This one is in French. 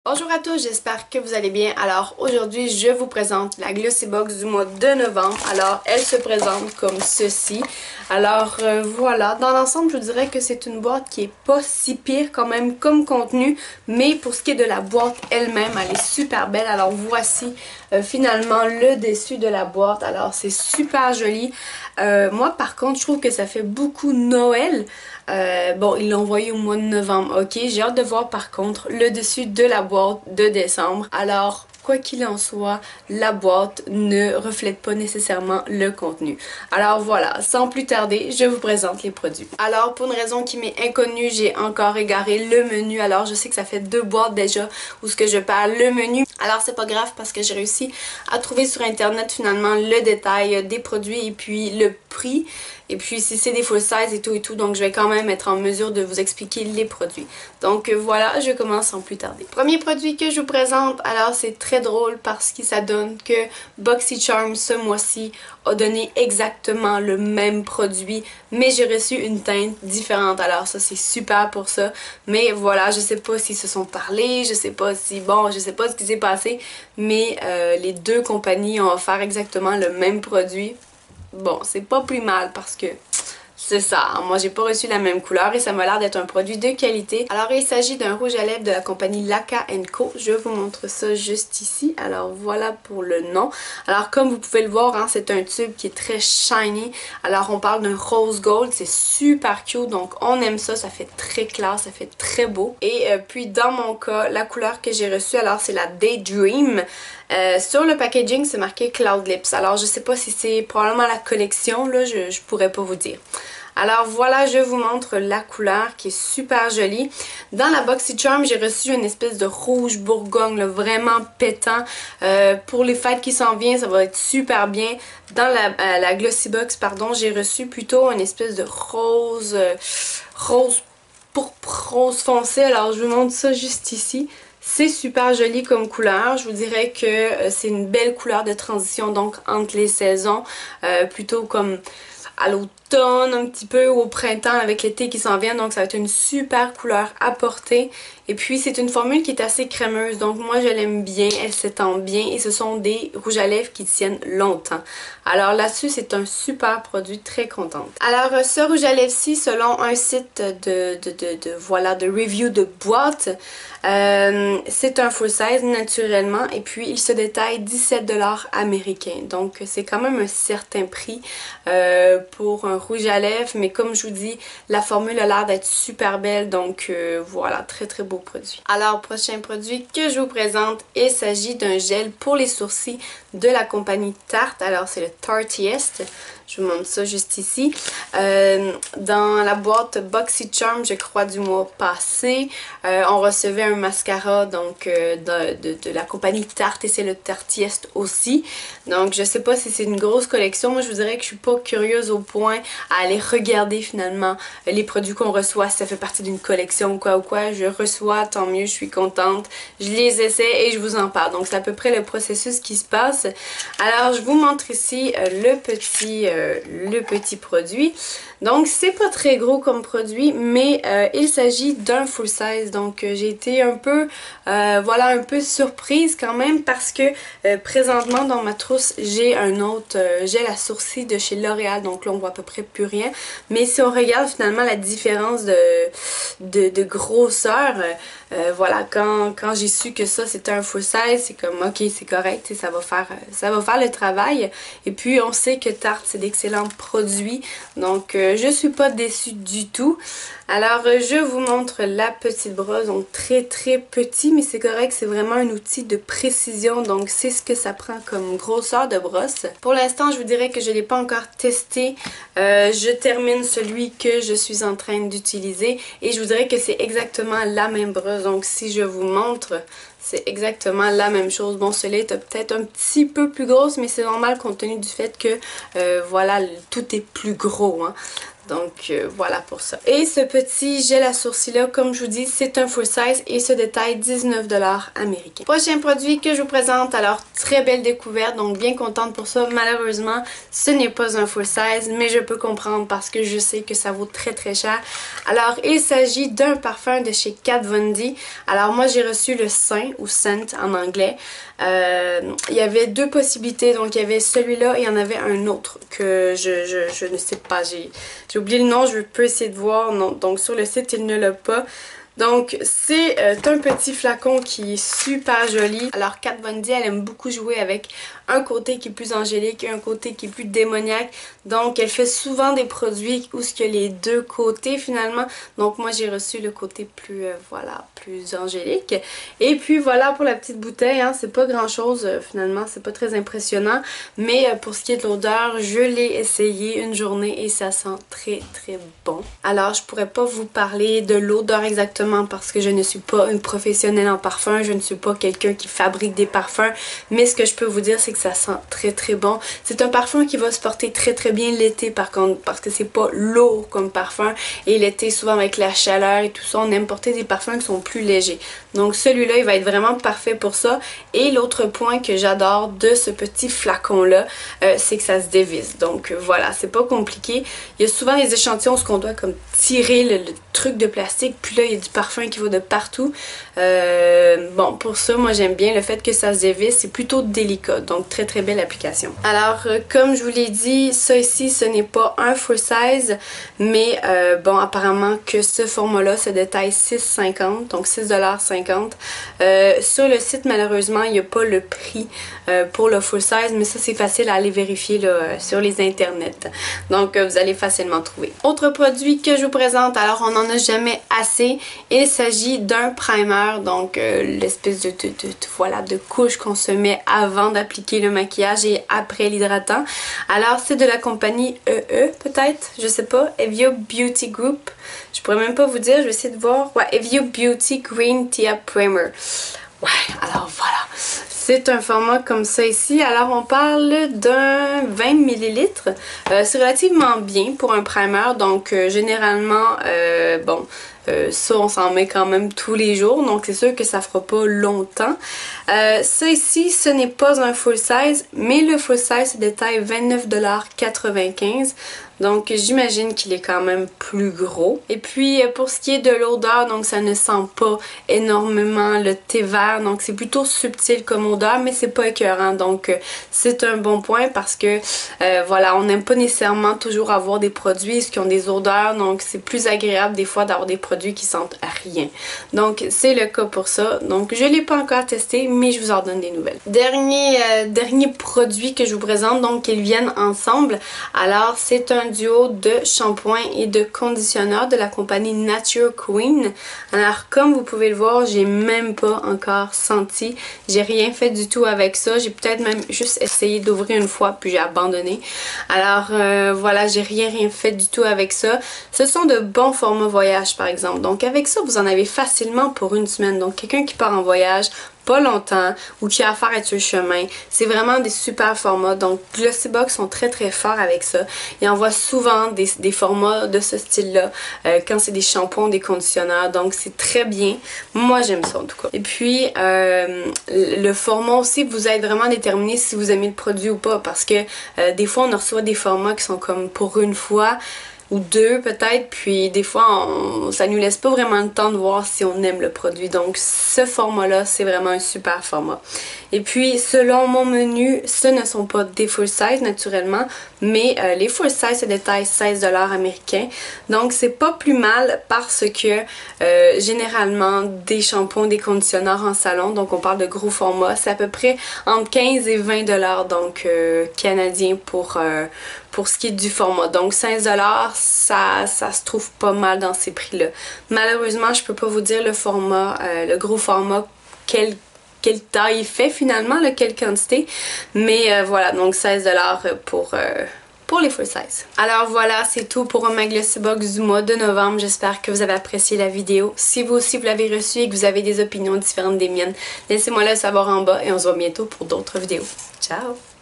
Bonjour à tous, j'espère que vous allez bien. Alors aujourd'hui, je vous présente la Glossy Box du mois de novembre. Alors elle se présente comme ceci. Alors voilà, dans l'ensemble, je vous dirais que c'est une boîte qui est pas si pire quand même comme contenu. Mais pour ce qui est de la boîte elle-même, elle est super belle. Alors voici finalement le dessus de la boîte. Alors c'est super joli. Moi par contre, je trouve que ça fait beaucoup Noël. Bon, ils l'ont envoyé au mois de novembre, ok. J'ai hâte de voir par contre le dessus de la boîte de décembre. Alors, quoi qu'il en soit, la boîte ne reflète pas nécessairement le contenu. Alors voilà, sans plus tarder, je vous présente les produits. Alors, pour une raison qui m'est inconnue, j'ai encore égaré le menu. Alors, je sais que ça fait deux boîtes déjà où ce que je parle le menu. Alors, c'est pas grave parce que j'ai réussi à trouver sur internet finalement le détail des produits et puis le prix. Et puis si c'est des full size et tout, donc je vais quand même être en mesure de vous expliquer les produits. Donc voilà, je commence sans plus tarder. Premier produit que je vous présente, alors c'est très drôle parce que ça donne que BoxyCharm ce mois-ci a donné exactement le même produit, mais j'ai reçu une teinte différente. Alors ça c'est super pour ça. Mais voilà, je sais pas s'ils se sont parlé, je sais pas si, bon, je sais pas ce qui s'est passé, mais les deux compagnies ont offert exactement le même produit. Bon, c'est pas plus mal parce que c'est ça, moi j'ai pas reçu la même couleur et ça m'a l'air d'être un produit de qualité. Alors il s'agit d'un rouge à lèvres de la compagnie Laka & Co. Je vous montre ça juste ici. Alors voilà pour le nom. Alors comme vous pouvez le voir, hein, c'est un tube qui est très shiny. Alors on parle d'un rose gold, c'est super cute, donc on aime ça, ça fait très classe, ça fait très beau. Et puis dans mon cas, la couleur que j'ai reçue, alors c'est la Daydream. Sur le packaging, c'est marqué Cloud Lips. Alors je sais pas si c'est probablement la collection, là, je pourrais pas vous dire. Alors voilà, je vous montre la couleur qui est super jolie. Dans la BoxyCharm, j'ai reçu une espèce de rouge bourgogne, là, vraiment pétant. Pour les fêtes qui s'en viennent, ça va être super bien. Dans la Glossy Box, pardon, j'ai reçu plutôt une espèce de rose, rose pourpre, rose foncé. Alors je vous montre ça juste ici. C'est super joli comme couleur. Je vous dirais que c'est une belle couleur de transition donc entre les saisons. Plutôt comme à l'automne un petit peu ou au printemps avec l'été qui s'en vient. Donc ça va être une super couleur à porter. Et puis c'est une formule qui est assez crémeuse. Donc moi je l'aime bien, elle s'étend bien et ce sont des rouges à lèvres qui tiennent longtemps. Alors là-dessus c'est un super produit, très contente. Alors ce rouge à lèvres-ci, selon un site de review de boîte, c'est un full size naturellement et puis il se détaille 17$ américains. Donc c'est quand même un certain prix pour un rouge à lèvres, mais comme je vous dis, la formule a l'air d'être super belle, donc voilà, très très beau produit. Alors prochain produit que je vous présente, il s'agit d'un gel pour les sourcils de la compagnie Tarte. Alors c'est le Tartiest. Je vous montre ça juste ici. Dans la boîte BoxyCharm, je crois du mois passé, on recevait un mascara donc de la compagnie Tarte et c'est le Tartiest aussi. Donc je sais pas si c'est une grosse collection. Moi je vous dirais que je suis pas curieuse au point à aller regarder finalement les produits qu'on reçoit, si ça fait partie d'une collection ou quoi. Je reçois, tant mieux, je suis contente. Je les essaie et je vous en parle. Donc c'est à peu près le processus qui se passe. Alors je vous montre ici le petit produit. Donc c'est pas très gros comme produit, mais il s'agit d'un full size. Donc j'ai été un peu voilà, un peu surprise quand même parce que présentement dans ma trousse j'ai un autre gel à sourcils de chez L'Oréal. Donc là on voit à peu près plus rien, mais si on regarde finalement la différence de grosseur, voilà, quand j'ai su que ça c'était un full size, c'est comme ok, c'est correct, ça va faire le travail. Et puis on sait que Tarte c'est d'excellents produits, donc je suis pas déçue du tout. Alors je vous montre la petite brosse, donc très très petit, mais c'est correct, c'est vraiment un outil de précision, donc c'est ce que ça prend comme grosseur de brosse. Pour l'instant je vous dirais que je ne l'ai pas encore testé, je termine celui que je suis en train d'utiliser et je vous dirais que c'est exactement la même brosse, donc si je vous montre, c'est exactement la même chose. Bon, celui-là est peut-être un petit peu plus grosse, mais c'est normal compte tenu du fait que, voilà, tout est plus gros, hein. Donc voilà pour ça. Et ce petit gel à sourcils là, comme je vous dis, c'est un full size et ce détaille 19 $ américains. Prochain produit que je vous présente, alors très belle découverte, donc bien contente pour ça. Malheureusement, ce n'est pas un full size, mais je peux comprendre parce que je sais que ça vaut très très cher. Alors il s'agit d'un parfum de chez Kat Von D. Alors moi j'ai reçu le Saint ou Scent en anglais. Il y avait deux possibilités, donc il y avait celui-là et il y en avait un autre que je ne sais pas, j'ai oublié le nom, je peux essayer de voir, non, donc sur le site il ne l'a pas. Donc c'est un petit flacon qui est super joli. Alors Kat Von D, elle aime beaucoup jouer avec un côté qui est plus angélique et un côté qui est plus démoniaque. Donc elle fait souvent des produits où il y a les deux côtés finalement. Donc moi j'ai reçu le côté plus voilà, plus angélique. Et puis voilà pour la petite bouteille, hein, c'est pas grand chose finalement, c'est pas très impressionnant. Mais pour ce qui est de l'odeur, je l'ai essayé une journée et ça sent très très bon. Alors je pourrais pas vous parler de l'odeur exactement parce que je ne suis pas une professionnelle en parfum, je ne suis pas quelqu'un qui fabrique des parfums, mais ce que je peux vous dire c'est que ça sent très très bon. C'est un parfum qui va se porter très très bien l'été par contre, parce que c'est pas lourd comme parfum et l'été souvent avec la chaleur et tout ça, on aime porter des parfums qui sont plus légers. Donc celui-là il va être vraiment parfait pour ça. Et l'autre point que j'adore de ce petit flacon là, c'est que ça se dévisse. Donc voilà, c'est pas compliqué. Il y a souvent des échantillons où on doit comme tirer le truc de plastique, puis là il y a du parfum qui va de partout. Bon, pour ça, moi j'aime bien le fait que ça se dévisse, c'est plutôt délicat, donc très très belle application. Alors, comme je vous l'ai dit, ça ici, ce n'est pas un full size, mais bon, apparemment que ce format-là se détaille 6,50, donc 6,50 $. Sur le site, malheureusement, il n'y a pas le prix pour le full size, mais ça c'est facile à aller vérifier là, sur les internets. Donc, vous allez facilement trouver. Autre produit que je vous présente, alors on n'en a jamais assez. Il s'agit d'un primer, donc l'espèce voilà, de couche qu'on se met avant d'appliquer le maquillage et après l'hydratant. Alors c'est de la compagnie EE peut-être, je sais pas, Evio Beauty Group. Je pourrais même pas vous dire, je vais essayer de voir. Ouais, Evio Beauty Green Tea Primer. Ouais, alors voilà. C'est un format comme ça ici. Alors on parle d'un 20 ml. C'est relativement bien pour un primer. Donc généralement, bon, ça on s'en met quand même tous les jours. Donc c'est sûr que ça fera pas longtemps. Ça ici, ce n'est pas un full size. Mais le full size se détaille 29,95 $. Donc j'imagine qu'il est quand même plus gros. Et puis pour ce qui est de l'odeur, donc ça ne sent pas énormément le thé vert. Donc c'est plutôt subtil comme odeur, mais c'est pas écœurant. Donc c'est un bon point parce que voilà, on n'aime pas nécessairement toujours avoir des produits qui ont des odeurs. Donc c'est plus agréable des fois d'avoir des produits qui sentent rien. Donc c'est le cas pour ça. Donc je l'ai pas encore testé, mais je vous en donne des nouvelles. Dernier produit que je vous présente, donc ils viennent ensemble. Alors c'est un duo de shampoing et de conditionneur de la compagnie Nature Queen. Alors comme vous pouvez le voir, j'ai même pas encore senti, j'ai rien fait du tout avec ça, j'ai peut-être même juste essayé d'ouvrir une fois puis j'ai abandonné. Alors voilà, j'ai rien fait du tout avec ça. Ce sont de bons formats voyage par exemple, donc avec ça vous en avez facilement pour une semaine. Donc quelqu'un qui part en voyage pas longtemps ou qui a affaire à être sur le chemin, c'est vraiment des super formats. Donc Glossybox sont très très forts avec ça. Ils envoient souvent des formats de ce style là quand c'est des shampoings, des conditionneurs, donc c'est très bien. Moi j'aime ça en tout cas. Et puis le format aussi vous aide vraiment à déterminer si vous aimez le produit ou pas, parce que des fois on reçoit des formats qui sont comme pour une fois ou deux peut-être, puis des fois ça nous laisse pas vraiment le temps de voir si on aime le produit. Donc ce format là c'est vraiment un super format. Et puis selon mon menu, ce ne sont pas des full size naturellement, mais les full size se détaillent 16 $ américains. Donc c'est pas plus mal parce que généralement des shampoings, des conditionneurs en salon, donc on parle de gros format, c'est à peu près entre 15 et 20 $, donc canadiens pour ce qui est du format. Donc 16 $, ça se trouve pas mal dans ces prix-là. Malheureusement, je peux pas vous dire le format, le gros format, quelle taille il fait finalement, quelle quantité. Mais voilà, donc 16 $ pour les full size. Alors voilà, c'est tout pour ma Glossybox du mois de novembre. J'espère que vous avez apprécié la vidéo. Si vous aussi vous l'avez reçue et que vous avez des opinions différentes des miennes, laissez-moi le savoir en bas et on se voit bientôt pour d'autres vidéos. Ciao!